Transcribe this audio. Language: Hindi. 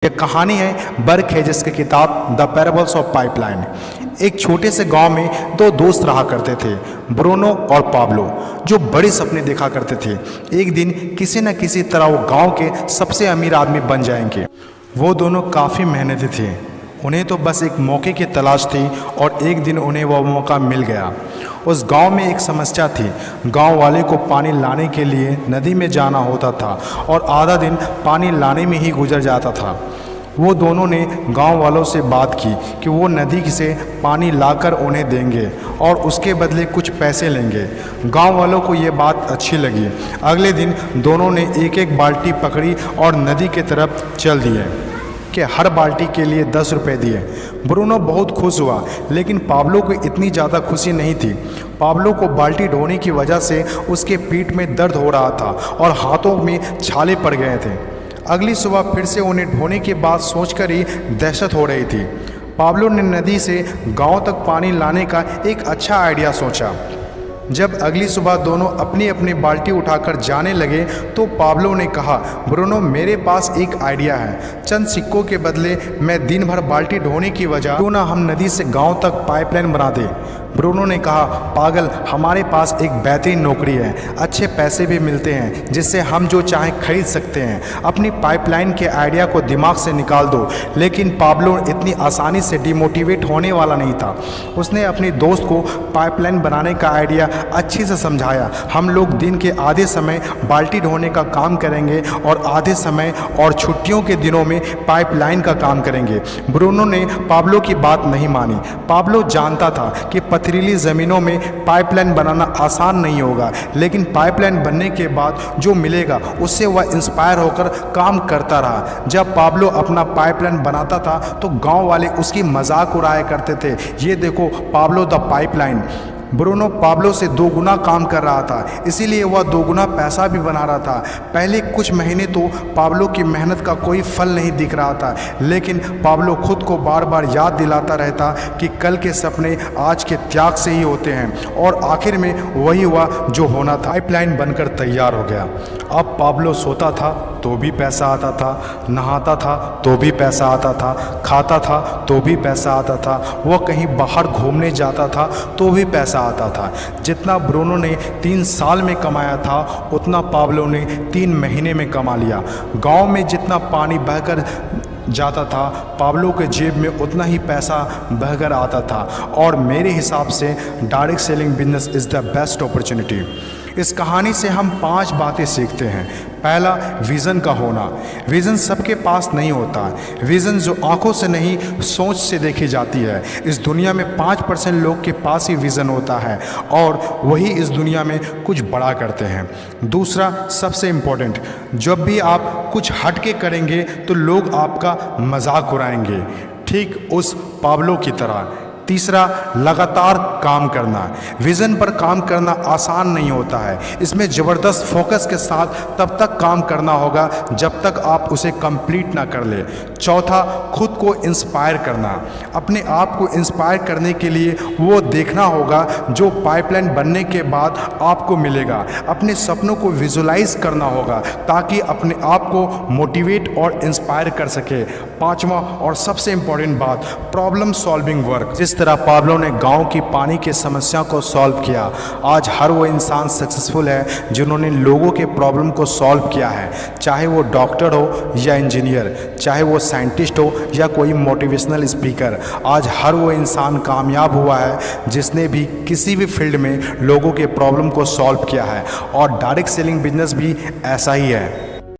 यह कहानी है बर्क हेजेस की किताब द पैराबल्स ऑफ पाइपलाइन। एक छोटे से गांव में दो दोस्त रहा करते थे, ब्रूनो और पाब्लो, जो बड़े सपने देखा करते थे। एक दिन किसी न किसी तरह वो गांव के सबसे अमीर आदमी बन जाएंगे। वो दोनों काफ़ी मेहनती थे, उन्हें तो बस एक मौके की तलाश थी और एक दिन उन्हें वह मौका मिल गया। उस गांव में एक समस्या थी। गांव वाले को पानी लाने के लिए नदी में जाना होता था और आधा दिन पानी लाने में ही गुजर जाता था। वो दोनों ने गांव वालों से बात की कि वो नदी से पानी लाकर उन्हें देंगे और उसके बदले कुछ पैसे लेंगे। गांव वालों को ये बात अच्छी लगी। अगले दिन दोनों ने एक एक बाल्टी पकड़ी और नदी की तरफ चल दिए कि हर बाल्टी के लिए 10 रुपये दिए। ब्रूनो बहुत खुश हुआ, लेकिन पाब्लो को इतनी ज़्यादा खुशी नहीं थी। पाब्लो को बाल्टी ढोने की वजह से उसके पीठ में दर्द हो रहा था और हाथों में छाले पड़ गए थे। अगली सुबह फिर से उन्हें ढोने की बात सोचकर ही दहशत हो रही थी। पाब्लो ने नदी से गांव तक पानी लाने का एक अच्छा आइडिया सोचा। जब अगली सुबह दोनों अपनी अपनी बाल्टी उठाकर जाने लगे तो पाब्लो ने कहा, ब्रूनो, मेरे पास एक आइडिया है। चंद सिक्कों के बदले मैं दिन भर बाल्टी ढोने की वजह क्यों ना हम नदी से गांव तक पाइपलाइन बना दें। ब्रूनो ने कहा, पागल, हमारे पास एक बेहतरीन नौकरी है, अच्छे पैसे भी मिलते हैं जिससे हम जो चाहें खरीद सकते हैं। अपनी पाइपलाइन के आइडिया को दिमाग से निकाल दो। लेकिन पाब्लो इतनी आसानी से डिमोटिवेट होने वाला नहीं था। उसने अपने दोस्त को पाइपलाइन बनाने का आइडिया अच्छे से समझाया। हम लोग दिन के आधे समय बाल्टी ढोने का काम करेंगे और आधे समय और छुट्टियों के दिनों में पाइपलाइन का काम करेंगे। ब्रूनो ने पाब्लो की बात नहीं मानी। पाब्लो जानता था कि पथरीली ज़मीनों में पाइपलाइन बनाना आसान नहीं होगा, लेकिन पाइपलाइन बनने के बाद जो मिलेगा उससे वह इंस्पायर होकर काम करता रहा। जब पाब्लो अपना पाइपलाइन बनाता था तो गांव वाले उसकी मजाक उड़ाया करते थे, ये देखो Pablo the pipeline. Bruno Pablo से 2 गुना काम कर रहा था, इसीलिए वह 2 गुना पैसा भी बना रहा था। पहले कुछ महीने तो पाब्लो की मेहनत का कोई फल नहीं दिख रहा था, लेकिन पाब्लो खुद को बार बार याद दिलाता रहता कि कल के सपने आज के त्याग से ही होते हैं, और आखिर में वही हुआ जो होना था। पाइपलाइन बनकर तैयार हो गया। अब पाब्लो सोता था तो भी पैसा आता था, नहाता था तो भी पैसा आता था, खाता था तो भी पैसा आता था, वह कहीं बाहर घूमने जाता था तो भी पैसा आता था। जितना ब्रूनो ने 3 साल में कमाया था उतना पाब्लो ने 3 महीने में कमा लिया। गांव में जितना पानी बहकर जाता था, पाब्लो के जेब में उतना ही पैसा बहकर आता था। और मेरे हिसाब से direct selling business is the best opportunity. इस कहानी से हम 5 बातें सीखते हैं। पहला, विज़न का होना। विज़न सबके पास नहीं होता। विज़न जो आंखों से नहीं सोच से देखी जाती है। इस दुनिया में 5% लोग के पास ही विज़न होता है और वही इस दुनिया में कुछ बड़ा करते हैं। दूसरा, सबसे इम्पोर्टेंट, जब भी आप कुछ हट के करेंगे तो लोग आपका मजाक उड़ाएंगे, ठीक उस पाब्लो की तरह। तीसरा, लगातार काम करना। विज़न पर काम करना आसान नहीं होता है। इसमें ज़बरदस्त फोकस के साथ तब तक काम करना होगा जब तक आप उसे कंप्लीट ना कर ले। चौथा, खुद को इंस्पायर करना। अपने आप को इंस्पायर करने के लिए वो देखना होगा जो पाइपलाइन बनने के बाद आपको मिलेगा। अपने सपनों को विजुलाइज करना होगा ताकि अपने आप को मोटिवेट और इंस्पायर कर सके। पाँचवा और सबसे इम्पॉर्टेंट बात, प्रॉब्लम सॉल्विंग वर्क। जिस तरह पाब्लो ने गांव की पानी की समस्या को सॉल्व किया, आज हर वो इंसान सक्सेसफुल है जिन्होंने लोगों के प्रॉब्लम को सॉल्व किया है। चाहे वो डॉक्टर हो या इंजीनियर, चाहे वो साइंटिस्ट हो या कोई मोटिवेशनल स्पीकर, आज हर वो इंसान कामयाब हुआ है जिसने भी किसी भी फील्ड में लोगों के प्रॉब्लम को सॉल्व किया है। और डायरेक्ट सेलिंग बिजनेस भी ऐसा ही है।